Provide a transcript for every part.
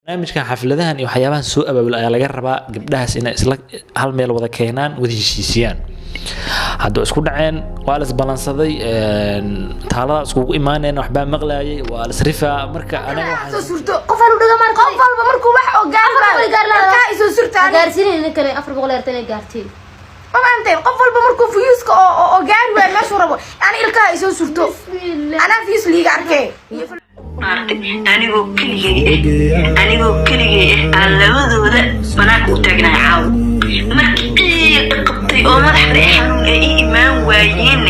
barnaamijkan xafladahan iyo waxyaabahan soo abaabul ayaa laga rabaa gabdhahaas inay isla hal meel wada keenaan wada heshiisiyaan hadduu isku dhaceen waa la isbalansaday taalada iskugu imaaneen waxbaa maqlaayay waa la isrifaa marka anaga waxaan soo surto qof aan u dhamaan qof walba markuu wax oo gaar soo surtaan gaarsiinayna kale 400 eertay gaartiin maanta qof walba markuu fiyuuska oo gaar weyn meesha rabo aan ilkaha ay soo surto ana fiyuus liiga arkay anigoo keligay aan labadooda banaanka u taagnaa caaw markii qabtay oo madaxda xanuun ay imaan waayeen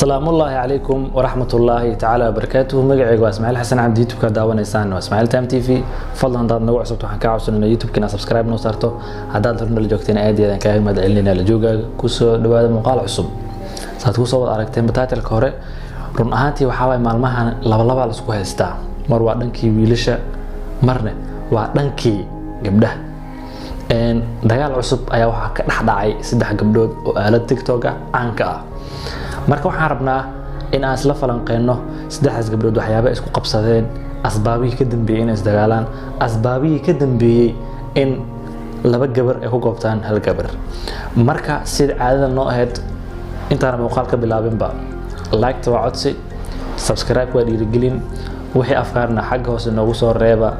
السلام الله عليكم ورحمة الله تعالى وبركاته مقعيق واسماعيل حسن عبد يوتيوب كداوان إنسان واسماعيل تام تي في فضلا هذا نوع صوت وحن كعبسون إنه يوتيوب كنا سبسكرايب نوصرته هذا ضرنا لجوكتين عادي إذا كان مدعي لنا لجوجا كوسو دواد مقال عصب ساتكوسو أركتين بتاعت الكهرة رون أهانتي وحاول معلمها لبلبا لسكو هستا مر وعدنكي ويلشة مرنا وعدنكي جبده إن دجال عصب أيها وحك نحدعي سدح جبدود وآلة تيك توك عنك marka waxaan rabnaa in aan isla falanqeyno saddexdaas gabdhood waxyaabo isku qabsadeen asbaabihii ka dambeeyay in isdagaalaan asbaabihii ka dambeeyay in laba gabar ay ku goobtaan hal gabar marka sida caadada noo ahayd intaan muuqaalka bilaabinba like waa codsi subscribe waa dhiirigelin wixii afkaarna xagga hoose noogu soo reeba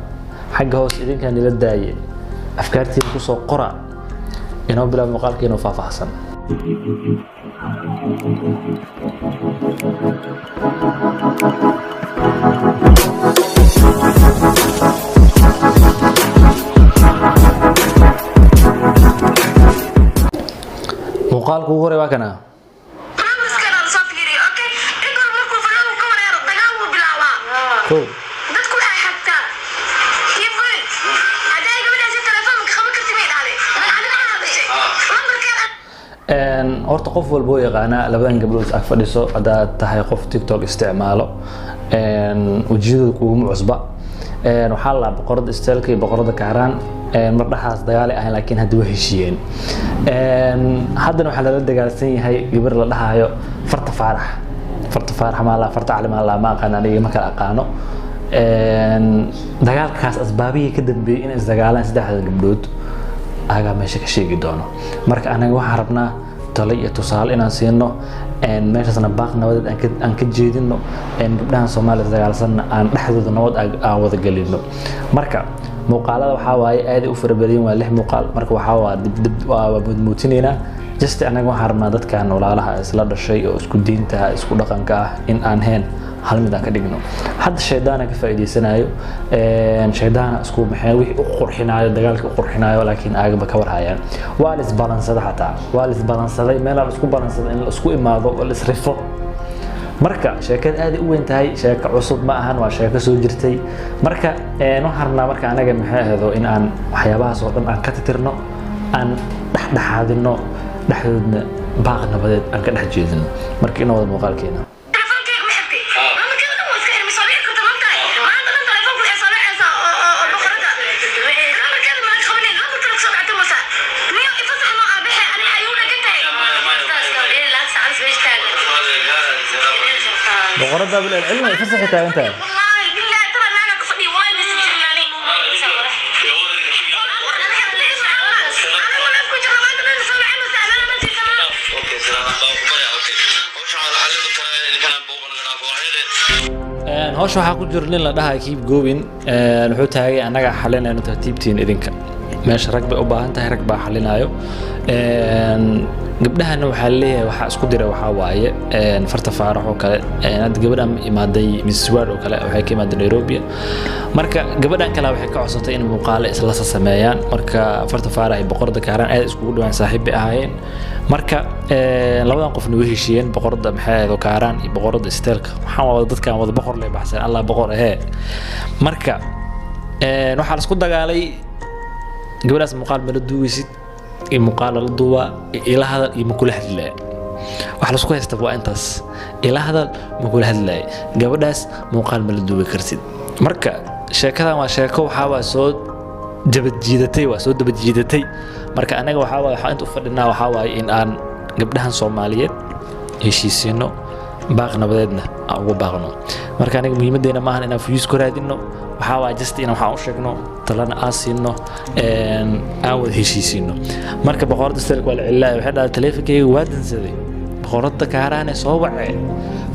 xagga hoose idinkaan ila daayay afkaartiina ku soo qora inoo bilaab muuqaalkeena faahfaahsan muuqaalku ugu hore waa kana horta qof walba oo yaqaana labadan gabdhood ag fadhiso hadaad tahay qof TikTok isticmaalo wajiyada kuugu cusba waxaa la boqorada isteelka iyo boqorada kaaraan mar dhaxaas dagaal ah laakiin hadda way heshiiyeen haddana waxaa lala dagaalsan yahay gabar la dhahayo farta faarax ma la farta cali ma la ma aqaan aniga ma kala aqaano dagaalkaas asbaabihii ka dambeeyay in isdagaalaan saddexda gabdhood aga meesha ka sheegi doono marka anaga waxaan rabnaa talo iyo tusaale inaan siino meeshaasna baaq nabadeed aan ka jeedino gabdhahan Soomaaliyeed dagaalsanna aan dhexdooda nabad aan wada galino marka muuqaalada waxaa waaye aad u farabadan waa 6 muuqaal marka waxaa waa dib waa budmuutinayna just anaga waxaan rabnaa dadkan walaalaha isla dhashay oo isku diinta isku dhaqanka ah in aan heen hal mid aan ka dhigno hadda shaydaana ka faa'iideysanayo shaydaana isku maxay wixii u qurxinayo dagaalka u qurxinayo laakiin aagaba ka warhayaan waa la isbalansada xataa waa la isbalansaday meel la isku balansaday in la isku imaado oo la isrifo marka sheekad aad u weyn tahay sheeko cusub ma ahan waa sheeko soo jirtay marka waxaan rabnaa marka anaga maxay ahdo in aan waxyaabahaas oo dhan aan ka tirtirno aan dhaxdhaxaadino dhexdoodna baaq nabadeed aan ka dhex jeedino marka inoo wada muuqaalkeena بغرض بالعلم يفسح تاع انت والله بالله ترى انا قصدي وايد مسجلاني هوش waxaa ku jir nin la dhahay keep going wuxuu taagay anaga xalinayno tartiibtiin idinka meesha rag bay u baahan tahay rag baa xalinayo gabdhahana waxaa leeyahay waxa isku diray waxa waaye farta faarax oo kale had gabadhan imaaday Miss World oo kale waxay ka imaaday Nairobi marka gabadhan kale waxay ka codsatay in muuqaal isla sameeyaan marka farta faarax iyo boqorada kaaraan aad isku dhawaan saaxiib ay ahaayeen marka labadan qofna way heshiiyeen boqorada maxay ahayd kaaraan iyo boqorada isteelka waxaan wada dadkan wada boqor leh baxsan Allah boqor marka waxa la isku dagaalay gabadhaas muuqaal ma la duuwisid muuqaal la duuba ila hadal iyo makula hadlaa waxa la isku haysta waa intaas ila hadal makula hadlaa gabadhaas muuqaal ma la duubi karsid marka sheekadan waa sheeko waxa soo dabad jiidatay marka anaga waxa inta u fadhinaa waxa in aan gabdhahan Soomaaliyeed heshiisino baaq nabadeedna aan ugu baaqno marka aniga muhiimadeena maahan inaan fuyus ku raadino waxa waa just inaan waxa u sheegno talana aasino aan wada heshiisino marka boqorada sirka wala ilaa waxa dhaal taleefankayga waa dansaday boqorada kaaraane soo wacay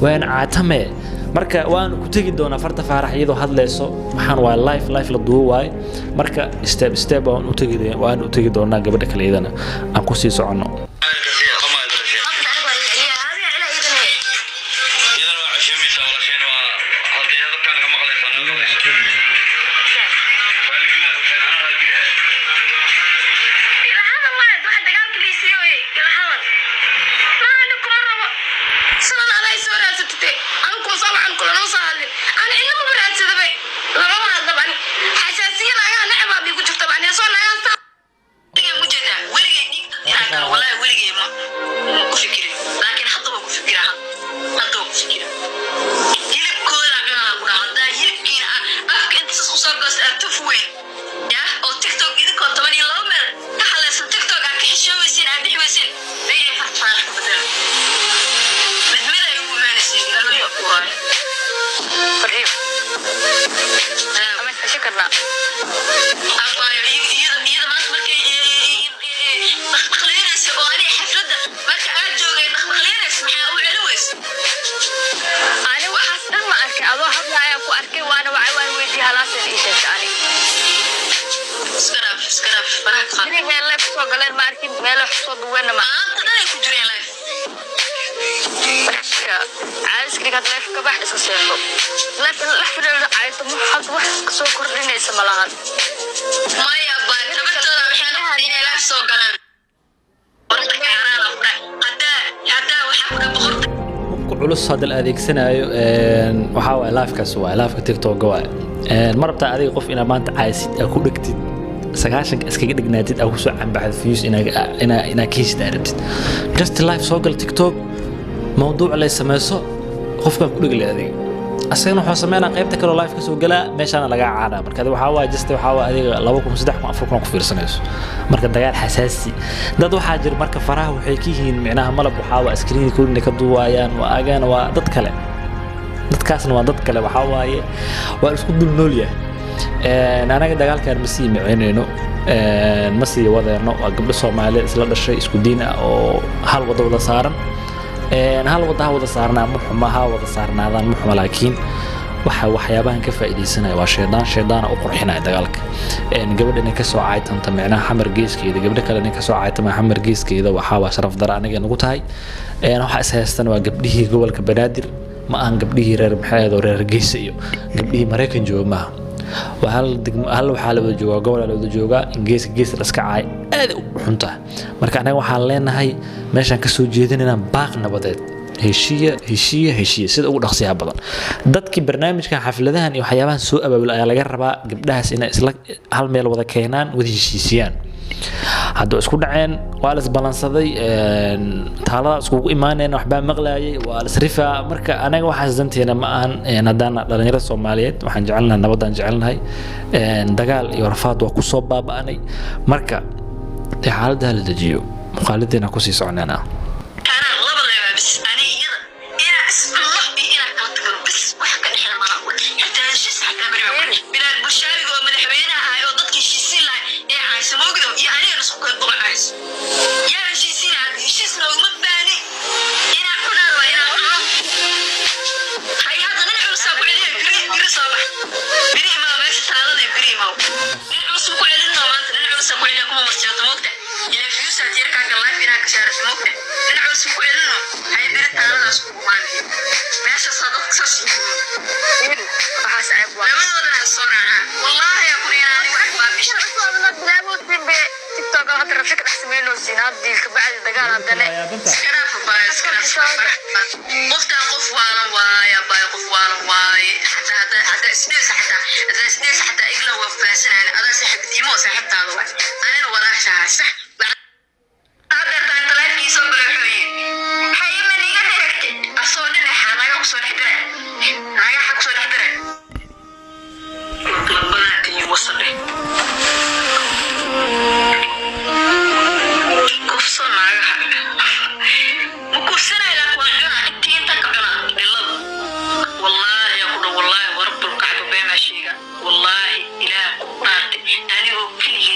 waan caatame marka waan ku tagi doonaa farta faarax iyadoo hadlayso waxaan waa live la duuwaay marka step waan u tagi doonaa gabadha kale iyadana aan ku sii socono هذا الأديكسنايو وحاول لايفكاس لايفك تيك توك جوا مربطة أديك قف إن ما أنت عايز أكون كتير سكاشن اسكي دغناتيد أو سو عم بعد فيوس إنا كيس دارت just live سوق تيك توك موضوع ليس مسو قف كان كل هذه أصلاً وحنا سمعنا قيبتك لو لايف كسو جلا ماشي أنا لقى عنا مركز وحاول just وحاول هذه لابوكم صدقكم أفكركم كفير سنيس مركز دجال حساسي ده دو حاجر مركز فراه وحكيهن معناها ملب وحاول أسكرين يكون نكدوا ويان وأجان وضد كلام ضد كاسن وضد كلام وحاول والسكوت بالنولية أنا دجال كان مسي معينه مسي وضعنا قبل الصومالي سلا الشيء سكودينا أو هل وضع صارن هل وضع صارنا محمها وضع صارنا هذا محمى لكن waxyaabahan ka faa'iideysanay waa sheedaan oo qurxinay dagaalka gabadha inay ka soo caaytanta macnaha xamar geeskeeda gabadha kale inay ka soo caaytama xamar geeskeeda waxa sharaf dar aniga nagu tahay waxa is haystaan waa gabdhihii gobolka Banaadir ma aan gabdhihii reer maxaayado reer gees iyo gabdhihii Mareykan jooga hal waxa la wada jooga gobol la wada jooga gees la iska caay aad u xunta marka anaga waxaan leenahay meeshan ka soo jeedinayna baaq nabadeed هشية سيد أقول أخصيها بدن ضدك برنامج كان حفلتها وحيابان سوء أبا بالآية لقربها قبلها سنة إسلاك هالميل وذا كينان وذي هشيسيان هادو اسكو دعين والس بالانسدي تالا اسكو إيمانين وحبان مغلاي والس رفا مركا أنا waxaa isdanteena ma aan hadaan dhalinyarada Soomaaliyeed waxaan jecelnahay nabadan jecelnahay dagaal iyo rafaad waa ku soo baabaanay marka xaaladda la dajiyo muqaaladeena ku sii soconana Mukufsana ila kwa jana inta kabana والله إله قطعت أنا وكلي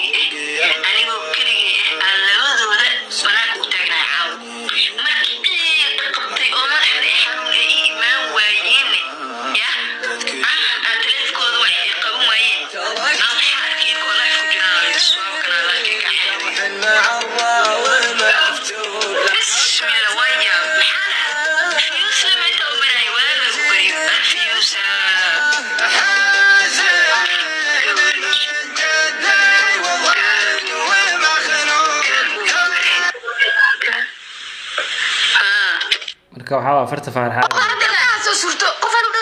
أنا وكلي على وذوذ بناك وتجنا عاو ما كتير قبتي وما حري حنون إيمان وين يا أتلف كود وحي قبوا وين أنا حكي كل فجنا يسوع كنا لك حلوة بسم الله ويا محلا فيوس لما تؤمن ولا قريب فيوس marka waxaa waa farta faarxaa soo surto qof walba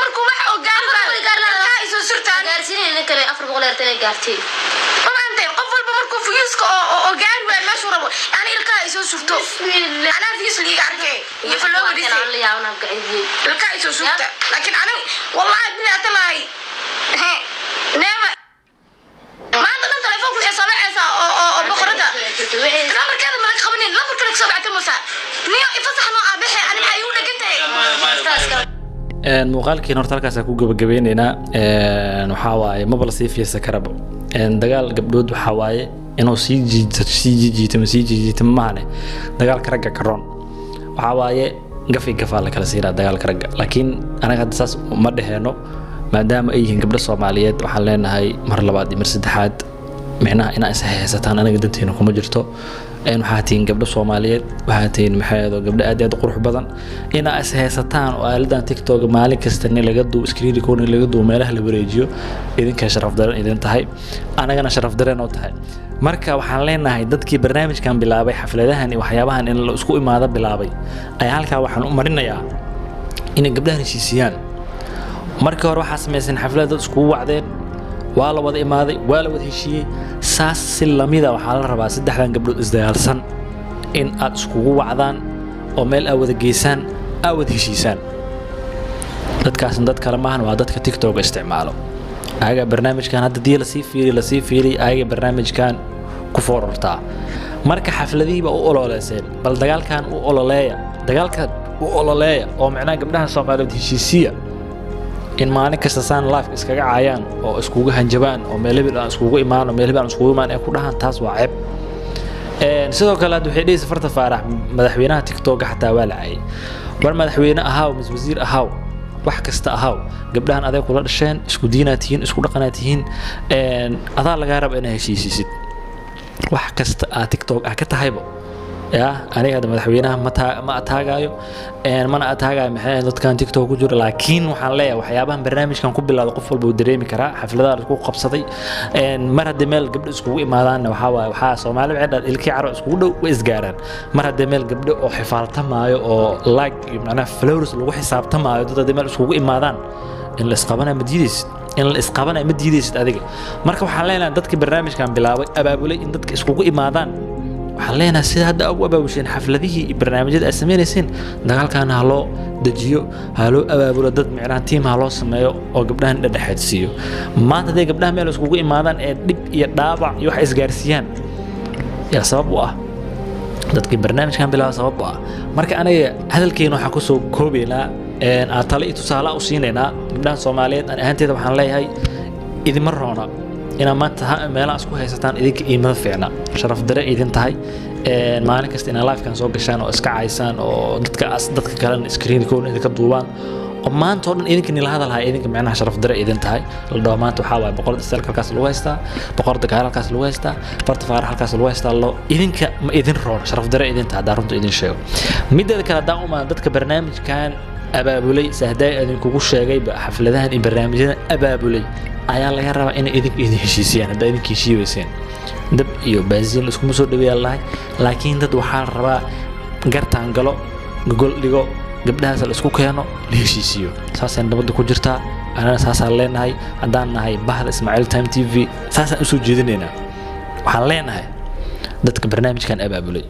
markuu wax oo gaar soo surtaan gaarsiinayna kale 400 tele gaartay qof walba markuu fiyuuska oo gaar waa meeshu rabo yani ilkaha ay soo surto ana fiyuus liiga arkay iyo falooga dhisay la yaawna gaciidiyay ilkaha ay soo surta laakiin ana wallahi bilaa talaay neema maanta dhan telefoonku waxay sameeyaysa oo boqorada lamarkeeda ma laga qabanin lamarka laga soo bactay musa niyo ifasaxno aabahay ani maxay u dhagantay muuqaalkiina horta halkaas ku gabagabeynaynaa waxaa waaye maba la sii fiirsan karaba dagaal gabdhood waxaa waaye inuu sii jiitamo maahane dagaalka ragga karoon waxaa waaye gafi gafaa la kala siiraa dagaalka ragga laakiin anaga hadda saas ma dhaheeno maadaama ay yihiin gabdho Soomaaliyeed waxaan leenahay mar labaad iyo mar saddexaad micnaha inaan is haysataan anaga danteena kuma jirto waxaa tiin gabdho Soomaaliyeed waxaa tiin maxayado gabdho aad iyo aad qurux badan inaa is haysataan oo aaladan TikTok maalin kasta in laga duu screen recording laga duu meelaha la wareejiyo idinka sharaf daran idin tahay anagana sharaf daran oo tahay marka waxaan leenahay dadkii barnaamijkan bilaabay xafladahan iyo waxyaabahan in la isku imaado bilaabay ay halka waxaan u marinayaa in gabdhaha heshiisiyaan marka hore waxaa sameeyeen xaflad isku wacdeen waa la wada imaaday waa la wada heshiiyay saas si lamida waxaa la rabaa saddexdan gabdhood isdagaalsan in aad isku wacdaan oo meel aad wada geysaan aad wada heshiisaan dadkaas dad kale maahan waa dadka TikTok isticmaalo ayaga barnaamijkan hadda dii la sii fiiri ayaga barnaamijkan ku foorartaa marka xafladiiba u ololeyseen bal dagaalkan u ololeeya oo macnaha gabdhaha Soomaaliyeed heshiisiya in maalin kasta saan live iskaga caayaan oo iskugu hanjabaan oo meelaha aan iskugu imaano ay ku dhahan taas waa ceeb sidoo kale waxay dhigay safarta faarax madaxweynaha TikTok xataa waa la caayay war madaxweyne ahaaw wasiir ahaaw wax kasta ahaaw gabdhahan adeeg kula dhasheen isku diinaatihiin isku dhaqanaatihiin adaa laga rabo inay heshiisisid wax kasta TikTok ka tahaybo يا أنا هذا مدحوينها ما أتاجايو ما أتاجاي محل كان تيك توك وجور لكن وحنلاقي وحيابهم برنامج كان قبل هذا قفل بودريمي كرا حفلة هذا كوك قبصتي مرة دمل قبل أسبوع ما ذانا وحوا صومالي بعد الكي عرق أسبوع وإسجارن مرة دمل قبل أو حفلة مايو أو لايك يعني فلورس لو حساب تمايو ده دمل أسبوع ما ذان إن الإسقابنا مديديس هذيك مركب حنلاقي دتك برنامج كان بلاوي أبابولي إن دتك أسبوع ما ذان حلينا سيد هذا أبواب وشين حفلته برنامجات أسمين سين دخل كان هلو دجيو هلو أبواب ردد معنا تيم هلو سمايو أو قبلها ندحت سيو ما تدي قبلها ميلو سكوكي مادان دب يدابع يوحيس جارسيان يا سبب واه دتك برنامج كان بلا سبب واه مرك أنا هذا الكينو حكوسو كوبينا إن أطلع تسالة وسيننا قبلها Soomaaliyeed أنا أنتي طبعا لا هي إذا مرة إن ما تها ميلا أسكو هيستان إذيك إيمان فعنا شرف درا إذن تهاي معنى كست إن لايف كان سوق كشان أو إسكع عيسان أو دتك كلام سكرين يكون إذا كدوبان وما أنتون إذنك إن هذا الهاي إذنك معنا شرف درا إذن تهاي الدوامات وحاول بقولة السلك الكاس الواسطة بقولة كهار الكاس الواسطة برتفار الكاس الواسطة الله إذنك إذن رون شرف درا إذن تها دارنتو إذن شيء مدة ذكر داوما دتك برنامج كان أبابولي سهداء إذن كوكوش شاقي بحفلتها إن برنامجنا أبابولي ayaa laga rabaa in idinku heshiisiyaan hada idinku heshiiweyseen dab iyo baasiin isku soo dhaweeyay laakiin dad waxa la rabaa gartaan galo gogol dhigo gabdhahaas la isku keeno la heshiisiyo saasaan nabad ku jirtaa anana saasaan leenahay hadaan nahay bahda Ismaaciil Time TV saasaan soo jeedinayna waxaan leenahay dadka barnaamijkan abaabulay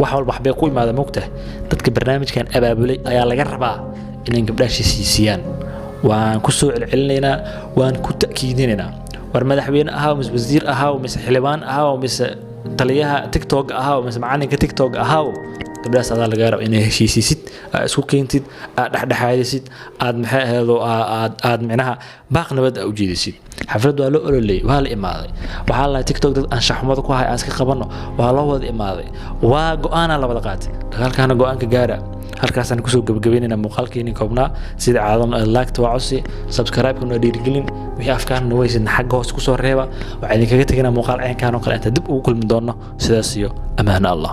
wax walba waxbay ku imaada moogtahay dadka barnaamijkan abaabulay ayaa laga rabaa in gabdhaha heshiisiyaan وان كسو علعلنا وان كتأكيدنا ورمدحوين أها ومس وزير أها ومس حلبان أها ومس تليها تيك توك أها ومس معاني كتيك توك أها gabdhahaas adaa laga rabo inay heshiisisid isku keentid dhexdhexaadisid aad maxay ahayd aad micnaha baaq nabad u jeedisid xaflad waa loo ololay waa la imaaday waxaa la TikTok dad anshax xumada ku hay aan iska qabano waa loo wada imaaday waa go'aan la wada qaatay dagaalkana go'aanka gaara halkaas aan ku soo gabagabeynayna muuqaalkeeni koobnaa sida caadan like to watch subscribe kuna dhiirigelin wixii afkaarna waysidna xagga hoos ku soo reeba waxaan idinkaga tagnaa muuqaal caynkaan oo kale inta dib ugu kulmi doono sidaas iyo amaana Allah